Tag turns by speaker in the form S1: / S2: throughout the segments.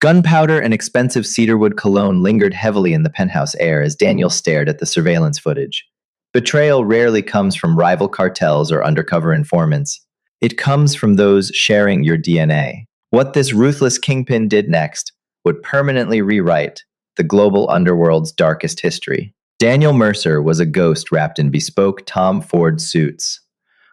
S1: Gunpowder and expensive cedarwood cologne lingered heavily in the penthouse air as Daniel stared at the surveillance footage. Betrayal rarely comes from rival cartels or undercover informants. It comes from those sharing your DNA. What this ruthless kingpin did next would permanently rewrite the global underworld's darkest history. Daniel Mercer was a ghost wrapped in bespoke Tom Ford suits.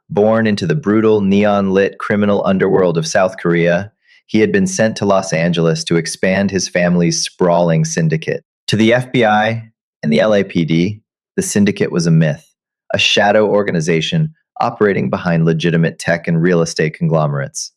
S1: Born into the brutal, neon-lit criminal underworld of South Korea, he had been sent to Los Angeles to expand his family's sprawling syndicate. To the FBI and the LAPD, the syndicate was a myth, a shadow organization operating behind legitimate tech and real estate conglomerates.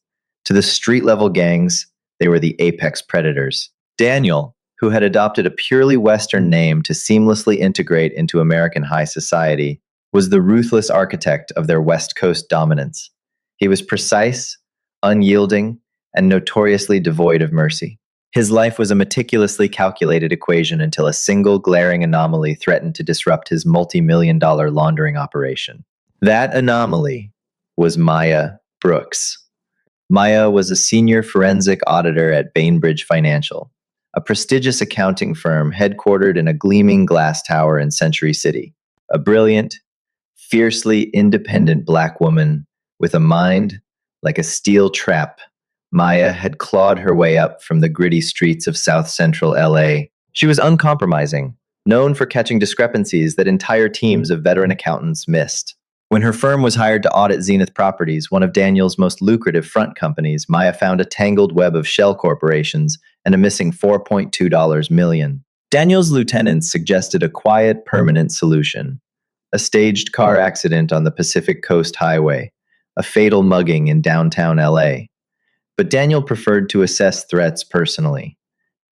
S1: To the street-level gangs, they were the apex predators. Daniel, who had adopted a purely Western name to seamlessly integrate into American high society, was the ruthless architect of their West Coast dominance. He was precise, unyielding, and notoriously devoid of mercy. His life was a meticulously calculated equation until a single glaring anomaly threatened to disrupt his multi-million-dollar laundering operation. That anomaly was Maya Brooks. Maya was a senior forensic auditor at Bainbridge Financial, a prestigious accounting firm headquartered in a gleaming glass tower in Century City. A brilliant, fiercely independent black woman with a mind like a steel trap, Maya had clawed her way up from the gritty streets of South Central LA. She was uncompromising, known for catching discrepancies that entire teams of veteran accountants missed. When her firm was hired to audit Zenith Properties, one of Daniel's most lucrative front companies, Maya found a tangled web of shell corporations and a missing $4.2 million. Daniel's lieutenants suggested a quiet, permanent solution: a staged car accident on the Pacific Coast Highway, a fatal mugging in downtown LA. But Daniel preferred to assess threats personally.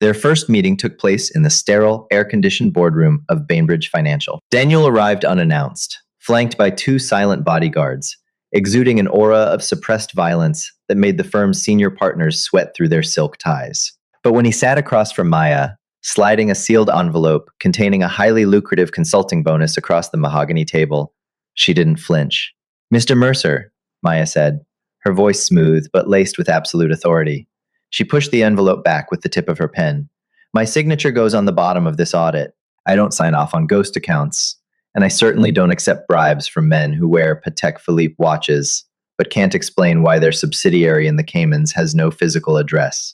S1: Their first meeting took place in the sterile, air-conditioned boardroom of Bainbridge Financial. Daniel arrived unannounced, flanked by two silent bodyguards, exuding an aura of suppressed violence that made the firm's senior partners sweat through their silk ties. But when he sat across from Maya, sliding a sealed envelope containing a highly lucrative consulting bonus across the mahogany table, she didn't flinch. "Mr. Mercer," Maya said, her voice smooth but laced with absolute authority. She pushed the envelope back with the tip of her pen. "My signature goes on the bottom of this audit. I don't sign off on ghost accounts, and I certainly don't accept bribes from men who wear Patek Philippe watches, but can't explain why their subsidiary in the Caymans has no physical address."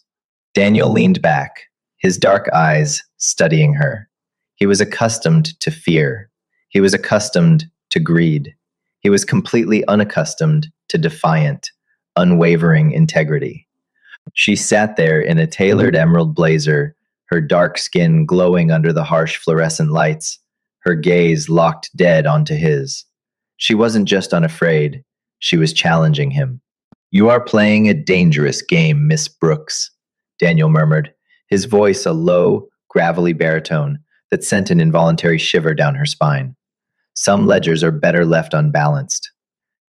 S1: Daniel leaned back, his dark eyes studying her. He was accustomed to fear. He was accustomed to greed. He was completely unaccustomed to defiant, unwavering integrity. She sat there in a tailored emerald blazer, her dark skin glowing under the harsh fluorescent lights, her gaze locked dead onto his. She wasn't just unafraid, she was challenging him. "You are playing a dangerous game, Miss Brooks," Daniel murmured, his voice a low, gravelly baritone that sent an involuntary shiver down her spine. "Some ledgers are better left unbalanced."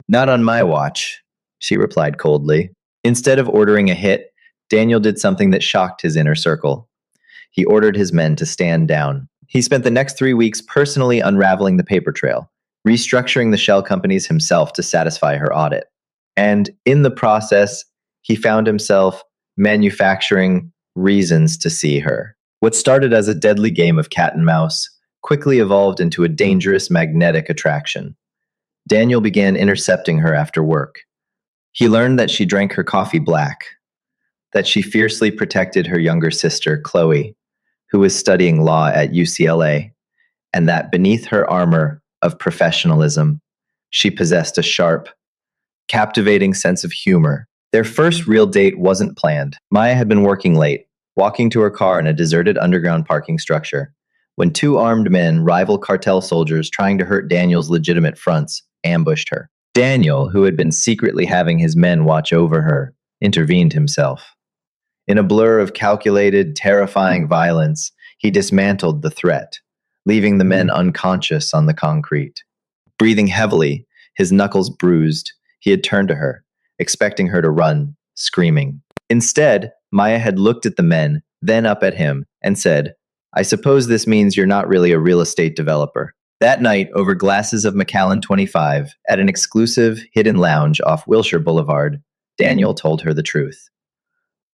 S1: "Not on my watch," she replied coldly. Instead of ordering a hit, Daniel did something that shocked his inner circle. He ordered his men to stand down. He spent the next 3 weeks personally unraveling the paper trail, restructuring the shell companies himself to satisfy her audit. And in the process, he found himself manufacturing reasons to see her. What started as a deadly game of cat and mouse quickly evolved into a dangerous magnetic attraction. Daniel began intercepting her after work. He learned that she drank her coffee black, that she fiercely protected her younger sister, Chloe, who was studying law at UCLA, and that beneath her armor of professionalism, she possessed a sharp, captivating sense of humor. Their first real date wasn't planned. Maya had been working late, walking to her car in a deserted underground parking structure, when two armed men, rival cartel soldiers trying to hurt Daniel's legitimate fronts, ambushed her. Daniel, who had been secretly having his men watch over her, intervened himself. In a blur of calculated, terrifying violence, he dismantled the threat, leaving the men unconscious on the concrete. Breathing heavily, his knuckles bruised, he had turned to her, expecting her to run, screaming. Instead, Maya had looked at the men, then up at him, and said, "I suppose this means you're not really a real estate developer." That night, over glasses of Macallan 25, at an exclusive, hidden lounge off Wilshire Boulevard, Daniel told her the truth.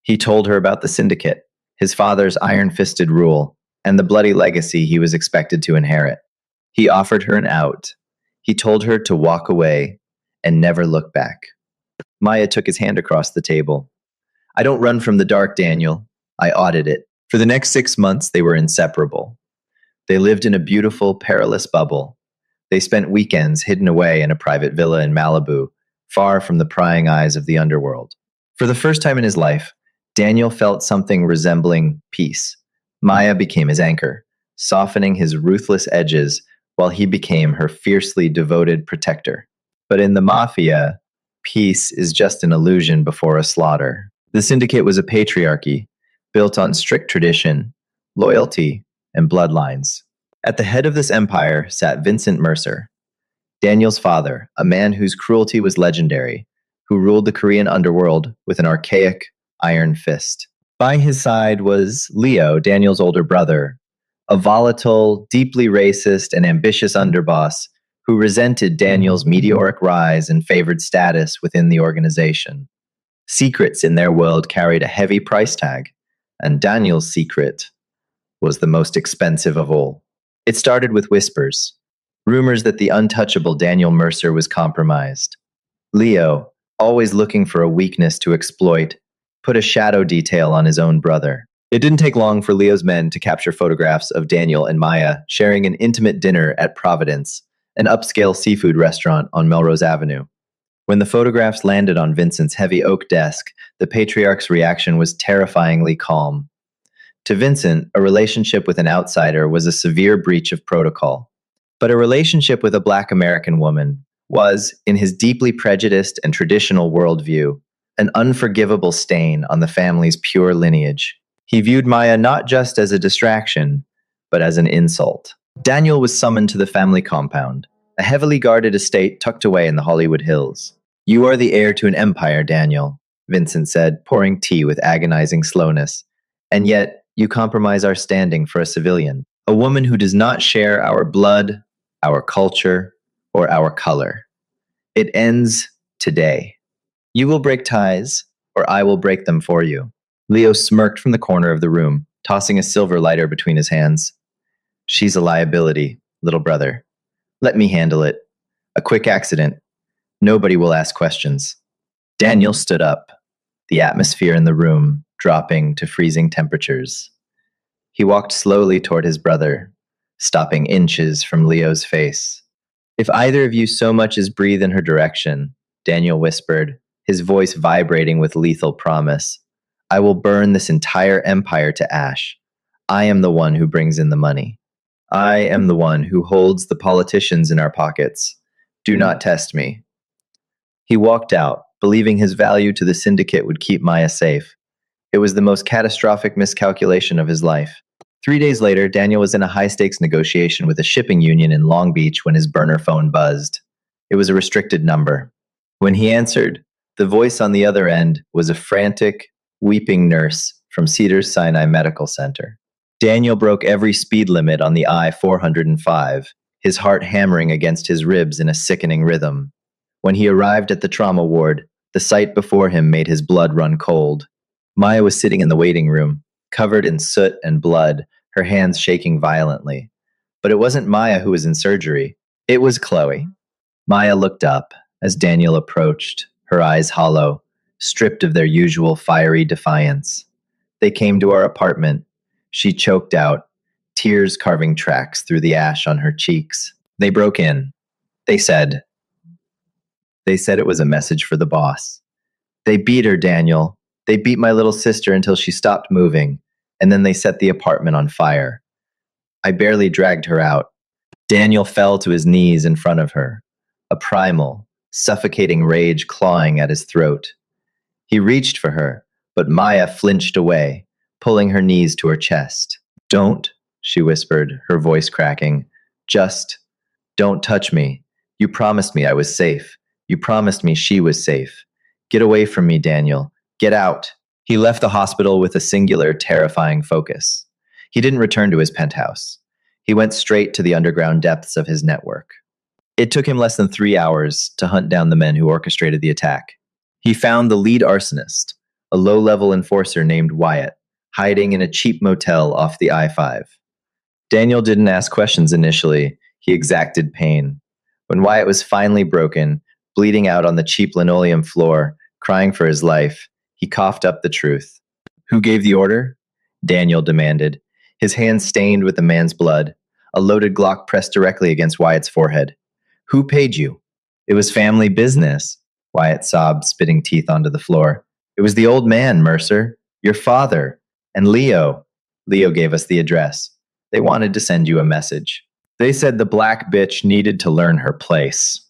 S1: He told her about the syndicate, his father's iron-fisted rule, and the bloody legacy he was expected to inherit. He offered her an out. He told her to walk away and never look back. Maya took his hand across the table. I don't run from the dark, Daniel. I audit it. For the next 6 months, they were inseparable. They lived in a beautiful, perilous bubble. They spent weekends hidden away in a private villa in Malibu, far from the prying eyes of the underworld. For the first time in his life, Daniel felt something resembling peace. Maya became his anchor, softening his ruthless edges while he became her fiercely devoted protector. But in the Mafia, peace is just an illusion before a slaughter. The syndicate was a patriarchy, built on strict tradition, loyalty, and bloodlines. At the head of this empire sat Vincent Mercer, Daniel's father, a man whose cruelty was legendary, who ruled the Korean underworld with an archaic iron fist. By his side was Leo, Daniel's older brother, a volatile, deeply racist, and ambitious underboss who resented Daniel's meteoric rise and favored status within the organization. Secrets in their world carried a heavy price tag, and Daniel's secret was the most expensive of all. It started with whispers, rumors that the untouchable Daniel Mercer was compromised. Leo, always looking for a weakness to exploit, put a shadow detail on his own brother. It didn't take long for Leo's men to capture photographs of Daniel and Maya sharing an intimate dinner at Providence, an upscale seafood restaurant on Melrose Avenue. When the photographs landed on Vincent's heavy oak desk, the patriarch's reaction was terrifyingly calm. To Vincent, a relationship with an outsider was a severe breach of protocol. But a relationship with a Black American woman was, in his deeply prejudiced and traditional worldview, an unforgivable stain on the family's pure lineage. He viewed Maya not just as a distraction, but as an insult. Daniel was summoned to the family compound, a heavily guarded estate tucked away in the Hollywood Hills. You are the heir to an empire, Daniel, Vincent said, pouring tea with agonizing slowness. And yet, you compromise our standing for a civilian, a woman who does not share our blood, our culture, or our color. It ends today. You will break ties, or I will break them for you. Leo smirked from the corner of the room, tossing a silver lighter between his hands. She's a liability, little brother. Let me handle it. A quick accident. Nobody will ask questions. Daniel stood up, the atmosphere in the room dropping to freezing temperatures. He walked slowly toward his brother, stopping inches from Leo's face. If either of you so much as breathe in her direction, Daniel whispered, his voice vibrating with lethal promise, I will burn this entire empire to ash. I am the one who brings in the money. I am the one who holds the politicians in our pockets. Do not test me. He walked out, believing his value to the syndicate would keep Maya safe. It was the most catastrophic miscalculation of his life. 3 days later, Daniel was in a high-stakes negotiation with a shipping union in Long Beach when his burner phone buzzed. It was a restricted number. When he answered, the voice on the other end was a frantic, weeping nurse from Cedars-Sinai Medical Center. Daniel broke every speed limit on the I-405, his heart hammering against his ribs in a sickening rhythm. When he arrived at the trauma ward, the sight before him made his blood run cold. Maya was sitting in the waiting room, covered in soot and blood, her hands shaking violently. But it wasn't Maya who was in surgery. It was Chloe. Maya looked up as Daniel approached, her eyes hollow, stripped of their usual fiery defiance. They came to our apartment. She choked out, tears carving tracks through the ash on her cheeks. They broke in. They said it was a message for the boss. They beat her, Daniel. They beat my little sister until she stopped moving, and then they set the apartment on fire. I barely dragged her out. Daniel fell to his knees in front of her, a primal, suffocating rage clawing at his throat. He reached for her, but Maya flinched away, pulling her knees to her chest. Don't, she whispered, her voice cracking. Just don't touch me. You promised me I was safe. You promised me she was safe. Get away from me, Daniel. Get out. He left the hospital with a singular, terrifying focus. He didn't return to his penthouse. He went straight to the underground depths of his network. It took him less than 3 hours to hunt down the men who orchestrated the attack. He found the lead arsonist, a low-level enforcer named Wyatt, hiding in a cheap motel off the I-5. Daniel didn't ask questions initially, he exacted pain. When Wyatt was finally broken, bleeding out on the cheap linoleum floor, crying for his life, he coughed up the truth. Who gave the order? Daniel demanded, his hands stained with the man's blood, a loaded Glock pressed directly against Wyatt's forehead. Who paid you? It was family business, Wyatt sobbed, spitting teeth onto the floor. It was the old man, Mercer, your father, and Leo. Leo gave us the address. They wanted to send you a message. They said the black bitch needed to learn her place.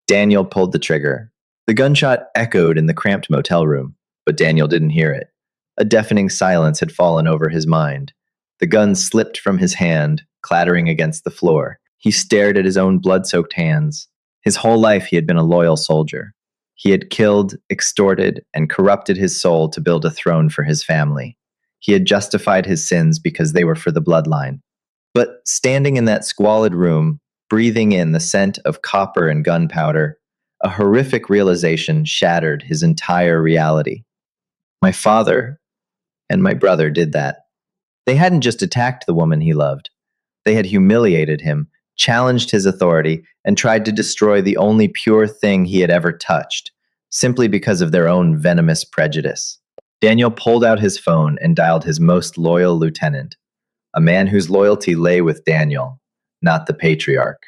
S1: Daniel pulled the trigger. The gunshot echoed in the cramped motel room, but Daniel didn't hear it. A deafening silence had fallen over his mind. The gun slipped from his hand, clattering against the floor. He stared at his own blood-soaked hands. His whole life he had been a loyal soldier. He had killed, extorted, and corrupted his soul to build a throne for his family. He had justified his sins because they were for the bloodline. But standing in that squalid room, breathing in the scent of copper and gunpowder, a horrific realization shattered his entire reality. My father and my brother did that. They hadn't just attacked the woman he loved. They had humiliated him, challenged his authority, and tried to destroy the only pure thing he had ever touched, simply because of their own venomous prejudice. Daniel pulled out his phone and dialed his most loyal lieutenant, a man whose loyalty lay with Daniel, not the patriarch.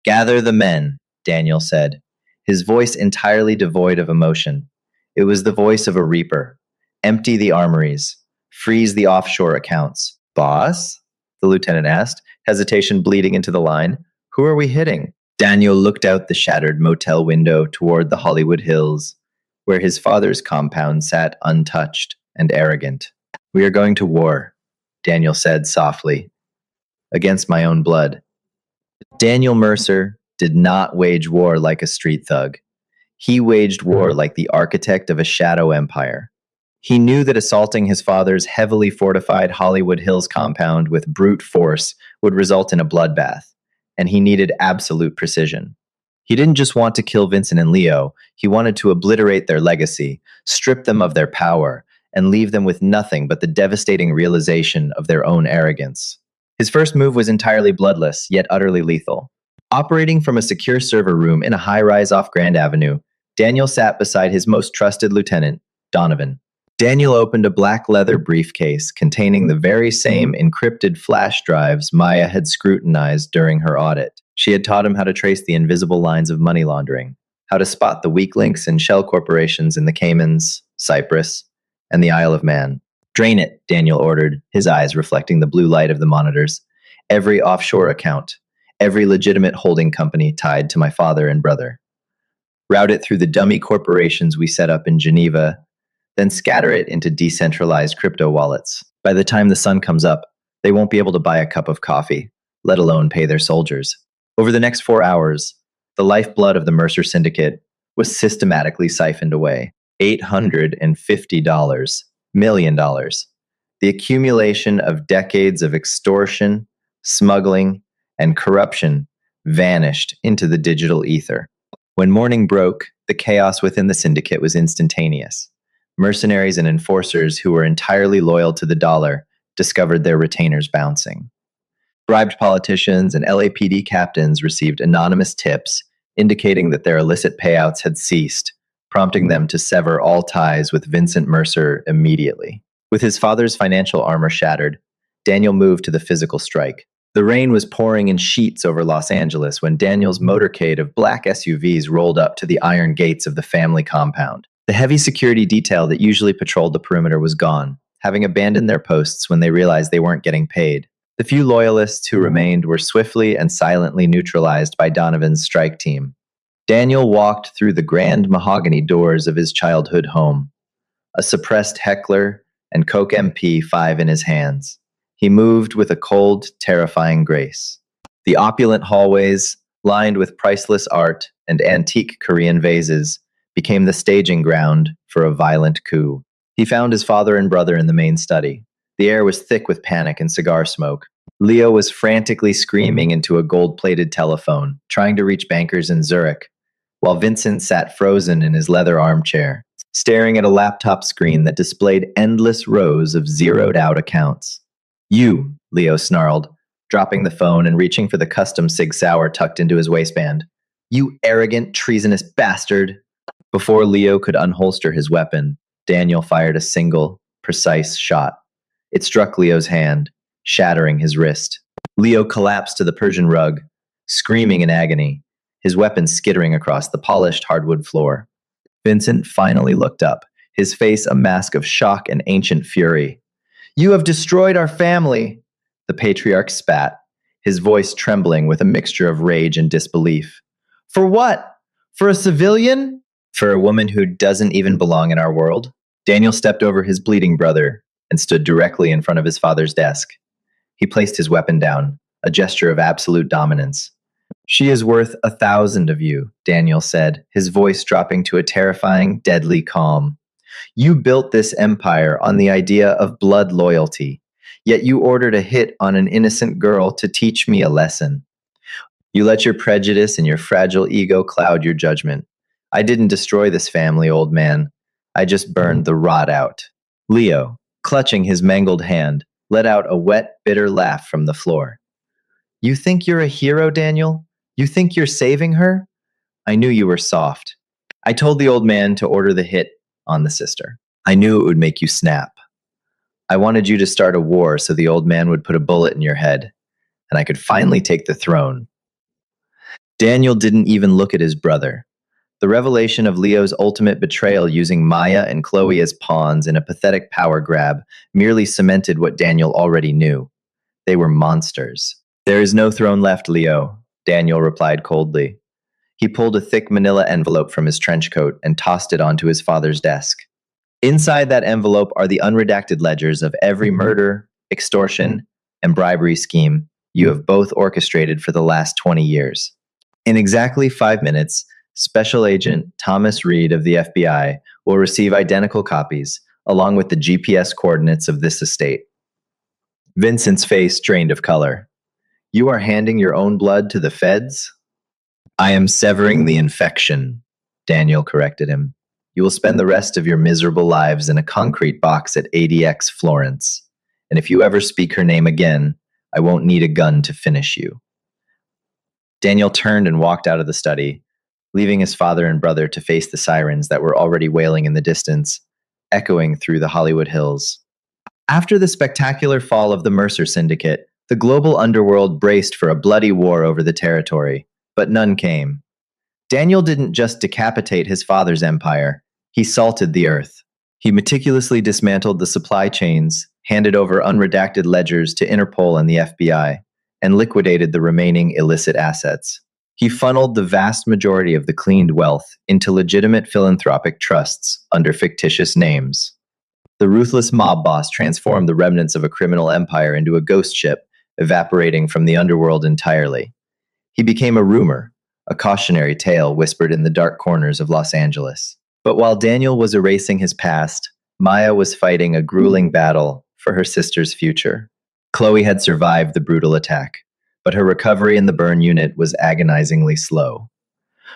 S1: Gather the men, Daniel said, his voice entirely devoid of emotion. It was the voice of a reaper. Empty the armories. Freeze the offshore accounts. Boss? The lieutenant asked, hesitation bleeding into the line. Who are we hitting? Daniel looked out the shattered motel window toward the Hollywood Hills, where his father's compound sat untouched and arrogant. We are going to war, Daniel said softly, against my own blood. Daniel Mercer did not wage war like a street thug. He waged war like the architect of a shadow empire. He knew that assaulting his father's heavily fortified Hollywood Hills compound with brute force would result in a bloodbath, and he needed absolute precision. He didn't just want to kill Vincent and Leo, he wanted to obliterate their legacy, strip them of their power, and leave them with nothing but the devastating realization of their own arrogance. His first move was entirely bloodless, yet utterly lethal. Operating from a secure server room in a high-rise off Grand Avenue, Daniel sat beside his most trusted lieutenant, Donovan. Daniel opened a black leather briefcase containing the very same encrypted flash drives Maya had scrutinized during her audit. She had taught him how to trace the invisible lines of money laundering, how to spot the weak links and shell corporations in the Caymans, Cyprus, and the Isle of Man. Drain it, Daniel ordered, his eyes reflecting the blue light of the monitors. Every offshore account, every legitimate holding company tied to my father and brother. Route it through the dummy corporations we set up in Geneva, then scatter it into decentralized crypto wallets. By the time the sun comes up, they won't be able to buy a cup of coffee, let alone pay their soldiers. Over the next 4 hours, the lifeblood of the Mercer Syndicate was systematically siphoned away. $850 million. The accumulation of decades of extortion, smuggling, and corruption vanished into the digital ether. When morning broke, the chaos within the syndicate was instantaneous. Mercenaries and enforcers who were entirely loyal to the dollar discovered their retainers bouncing. Bribed politicians and LAPD captains received anonymous tips indicating that their illicit payouts had ceased, prompting them to sever all ties with Vincent Mercer immediately. With his father's financial armor shattered, Daniel moved to the physical strike. The rain was pouring in sheets over Los Angeles when Daniel's motorcade of black SUVs rolled up to the iron gates of the family compound. The heavy security detail that usually patrolled the perimeter was gone, having abandoned their posts when they realized they weren't getting paid. The few loyalists who remained were swiftly and silently neutralized by Donovan's strike team. Daniel walked through the grand mahogany doors of his childhood home, a suppressed heckler and Coke MP5 in his hands. He moved with a cold, terrifying grace. The opulent hallways, lined with priceless art and antique Korean vases, became the staging ground for a violent coup. He found his father and brother in the main study. The air was thick with panic and cigar smoke. Leo was frantically screaming into a gold-plated telephone, trying to reach bankers in Zurich, while Vincent sat frozen in his leather armchair. staring at a laptop screen that displayed endless rows of zeroed out accounts. You, Leo snarled, dropping the phone and reaching for the custom Sig Sauer tucked into his waistband. You arrogant, treasonous bastard! Before Leo could unholster his weapon, Daniel fired a single, precise shot. It struck Leo's hand, shattering his wrist. Leo collapsed to the Persian rug, screaming in agony, his weapon skittering across the polished hardwood floor. Vincent finally looked up, his face a mask of shock and ancient fury. You have destroyed our family, the patriarch spat, his voice trembling with a mixture of rage and disbelief. For what? For a civilian? For a woman who doesn't even belong in our world? Daniel stepped over his bleeding brother and stood directly in front of his father's desk. He placed his weapon down, a gesture of absolute dominance. She is worth 1,000 of you, Daniel said, his voice dropping to a terrifying, deadly calm. You built this empire on the idea of blood loyalty, yet you ordered a hit on an innocent girl to teach me a lesson. You let your prejudice and your fragile ego cloud your judgment. I didn't destroy this family, old man. I just burned the rot out. Leo, clutching his mangled hand, let out a wet, bitter laugh from the floor. You think you're a hero, Daniel? You think you're saving her? I knew you were soft. I told the old man to order the hit on the sister. I knew it would make you snap. I wanted you to start a war so the old man would put a bullet in your head, and I could finally take the throne. Daniel didn't even look at his brother. The revelation of Leo's ultimate betrayal using Maya and Chloe as pawns in a pathetic power grab merely cemented what Daniel already knew. They were monsters. There is no throne left, Leo, Daniel replied coldly. He pulled a thick manila envelope from his trench coat and tossed it onto his father's desk. Inside that envelope are the unredacted ledgers of every murder, extortion, and bribery scheme you have both orchestrated for the last 20 years. In exactly 5 minutes, Special Agent Thomas Reed of the FBI will receive identical copies, along with the GPS coordinates of this estate. Vincent's face drained of color. You are handing your own blood to the feds? I am severing the infection, Daniel corrected him. You will spend the rest of your miserable lives in a concrete box at ADX Florence, and if you ever speak her name again, I won't need a gun to finish you. Daniel turned and walked out of the study, leaving his father and brother to face the sirens that were already wailing in the distance, echoing through the Hollywood Hills. After the spectacular fall of the Mercer Syndicate, the global underworld braced for a bloody war over the territory, but none came. Daniel didn't just decapitate his father's empire, he salted the earth. He meticulously dismantled the supply chains, handed over unredacted ledgers to Interpol and the FBI, and liquidated the remaining illicit assets. He funneled the vast majority of the cleaned wealth into legitimate philanthropic trusts under fictitious names. The ruthless mob boss transformed the remnants of a criminal empire into a ghost ship, evaporating from the underworld entirely. He became a rumor, a cautionary tale whispered in the dark corners of Los Angeles. But while Daniel was erasing his past, Maya was fighting a grueling battle for her sister's future. Chloe had survived the brutal attack, but her recovery in the burn unit was agonizingly slow.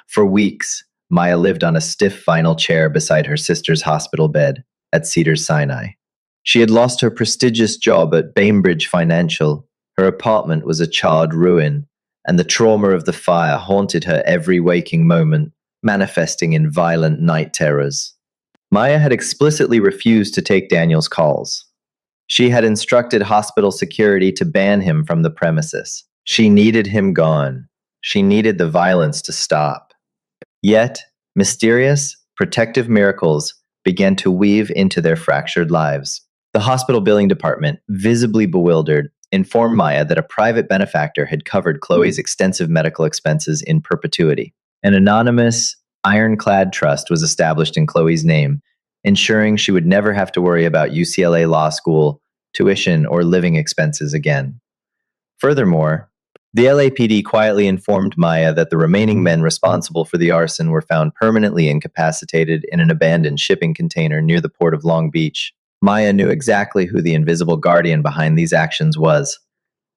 S1: For weeks, Maya lived on a stiff vinyl chair beside her sister's hospital bed at Cedars-Sinai. She had lost her prestigious job at Bainbridge Financial. Her apartment was a charred ruin, and the trauma of the fire haunted her every waking moment, manifesting in violent night terrors. Maya had explicitly refused to take Daniel's calls. She had instructed hospital security to ban him from the premises. She needed him gone. She needed the violence to stop. Yet, mysterious, protective miracles began to weave into their fractured lives. The hospital billing department, visibly bewildered, informed Maya that a private benefactor had covered Chloe's extensive medical expenses in perpetuity. An anonymous, ironclad trust was established in Chloe's name, ensuring she would never have to worry about UCLA law school, tuition, or living expenses again. Furthermore, the LAPD quietly informed Maya that the remaining men responsible for the arson were found permanently incapacitated in an abandoned shipping container near the port of Long Beach. Maya knew exactly who the invisible guardian behind these actions was.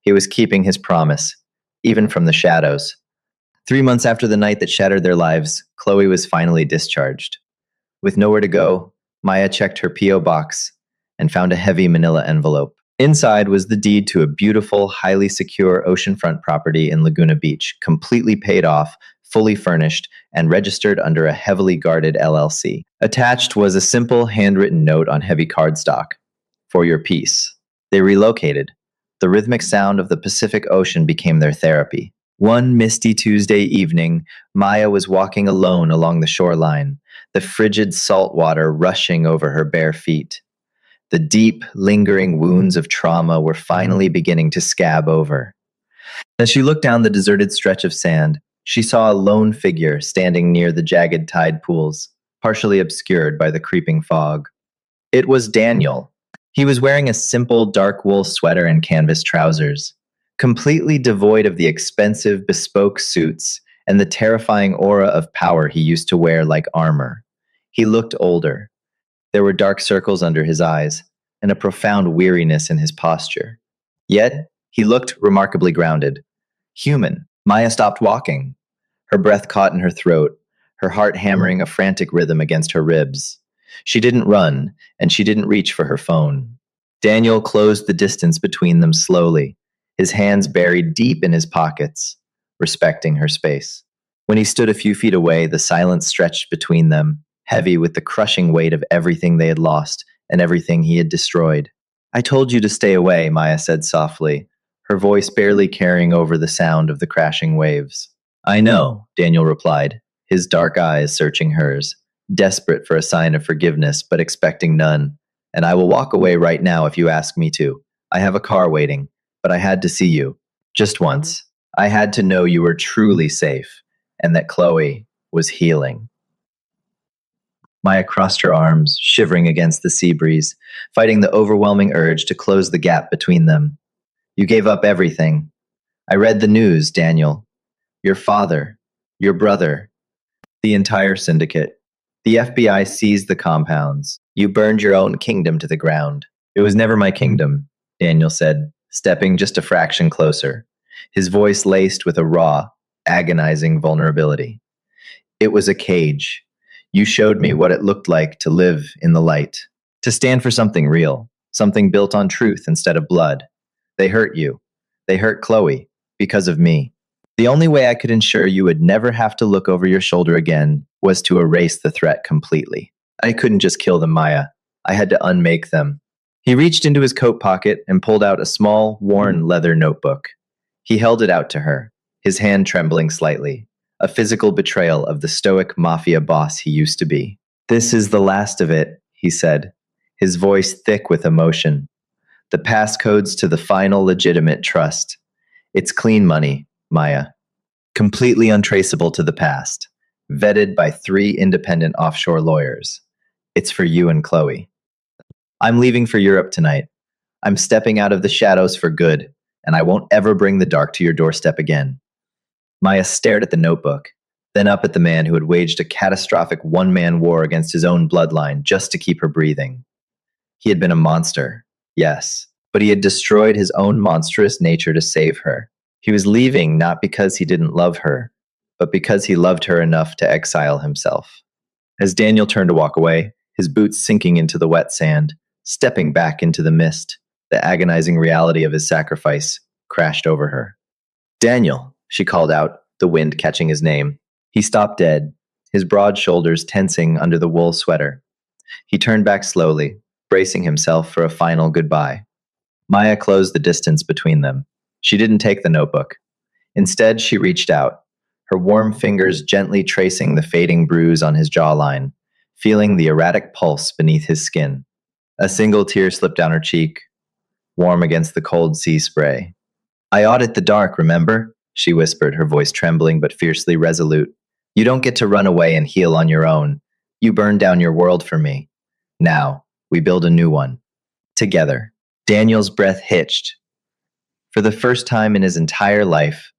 S1: He was keeping his promise, even from the shadows. 3 months after the night that shattered their lives, Chloe was finally discharged. With nowhere to go, Maya checked her P.O. box and found a heavy manila envelope. Inside was the deed to a beautiful, highly secure oceanfront property in Laguna Beach, completely paid off, fully furnished, and registered under a heavily guarded LLC. Attached was a simple handwritten note on heavy cardstock. For your peace. They relocated. The rhythmic sound of the Pacific Ocean became their therapy. One misty Tuesday evening, Maya was walking alone along the shoreline, the frigid salt water rushing over her bare feet. The deep, lingering wounds of trauma were finally beginning to scab over. As she looked down the deserted stretch of sand, she saw a lone figure standing near the jagged tide pools, partially obscured by the creeping fog. It was Daniel. He was wearing a simple dark wool sweater and canvas trousers, completely devoid of the expensive bespoke suits and the terrifying aura of power he used to wear like armor. He looked older. There were dark circles under his eyes and a profound weariness in his posture. Yet, he looked remarkably grounded. Human. Maya stopped walking. Her breath caught in her throat, her heart hammering a frantic rhythm against her ribs. She didn't run, and she didn't reach for her phone. Daniel closed the distance between them slowly, his hands buried deep in his pockets, respecting her space. When he stood a few feet away, the silence stretched between them, heavy with the crushing weight of everything they had lost and everything he had destroyed. I told you to stay away, Maya said softly, her voice barely carrying over the sound of the crashing waves. I know, Daniel replied, his dark eyes searching hers, desperate for a sign of forgiveness but expecting none. And I will walk away right now if you ask me to. I have a car waiting, but I had to see you. Just once. I had to know you were truly safe and that Chloe was healing. Maya crossed her arms, shivering against the sea breeze, fighting the overwhelming urge to close the gap between them. You gave up everything. I read the news, Daniel. Your father, your brother, the entire syndicate. The FBI seized the compounds. You burned your own kingdom to the ground. It was never my kingdom, Daniel said, stepping just a fraction closer, his voice laced with a raw, agonizing vulnerability. It was a cage. You showed me what it looked like to live in the light, to stand for something real, something built on truth instead of blood. They hurt you. They hurt Chloe, because of me. The only way I could ensure you would never have to look over your shoulder again was to erase the threat completely. I couldn't just kill them, Maya. I had to unmake them. He reached into his coat pocket and pulled out a small, worn leather notebook. He held it out to her, his hand trembling slightly, a physical betrayal of the stoic Mafia boss he used to be. This is the last of it, he said, his voice thick with emotion. The passcodes to the final legitimate trust. It's clean money, Maya. Completely untraceable to the past. Vetted by 3 independent offshore lawyers. It's for you and Chloe. I'm leaving for Europe tonight. I'm stepping out of the shadows for good, and I won't ever bring the dark to your doorstep again. Maya stared at the notebook, then up at the man who had waged a catastrophic one-man war against his own bloodline just to keep her breathing. He had been a monster, yes, but he had destroyed his own monstrous nature to save her. He was leaving not because he didn't love her, but because he loved her enough to exile himself. As Daniel turned to walk away, his boots sinking into the wet sand, stepping back into the mist, the agonizing reality of his sacrifice crashed over her. Daniel, she called out, the wind catching his name. He stopped dead, his broad shoulders tensing under the wool sweater. He turned back slowly, bracing himself for a final goodbye. Maya closed the distance between them. She didn't take the notebook. Instead, she reached out, her warm fingers gently tracing the fading bruise on his jawline, feeling the erratic pulse beneath his skin. A single tear slipped down her cheek, warm against the cold sea spray. I audit the dark, remember? She whispered, her voice trembling but fiercely resolute. You don't get to run away and heal on your own. You burned down your world for me. Now, we build a new one. Together. Daniel's breath hitched. For the first time in his entire life,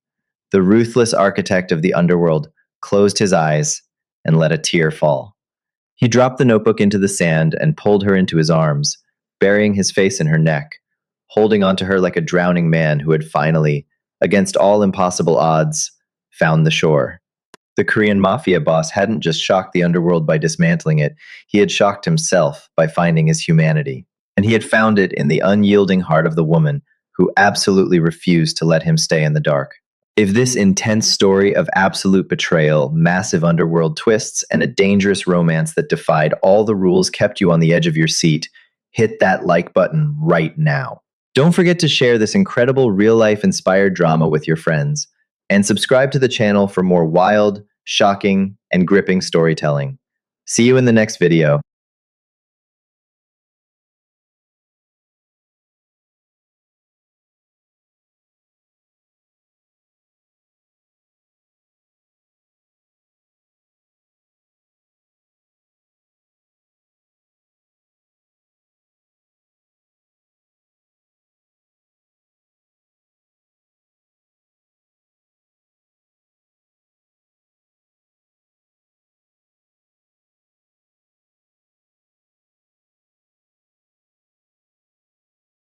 S1: the ruthless architect of the underworld closed his eyes and let a tear fall. He dropped the notebook into the sand and pulled her into his arms, burying his face in her neck, holding onto her like a drowning man who had finally, against all impossible odds, found the shore. The Korean Mafia boss hadn't just shocked the underworld by dismantling it, he had shocked himself by finding his humanity. And he had found it in the unyielding heart of the woman who absolutely refused to let him stay in the dark. If this intense story of absolute betrayal, massive underworld twists, and a dangerous romance that defied all the rules kept you on the edge of your seat, hit that like button right now. Don't forget to share this incredible real life inspired drama with your friends, and subscribe to the channel for more wild, shocking, and gripping storytelling. See you in the next video.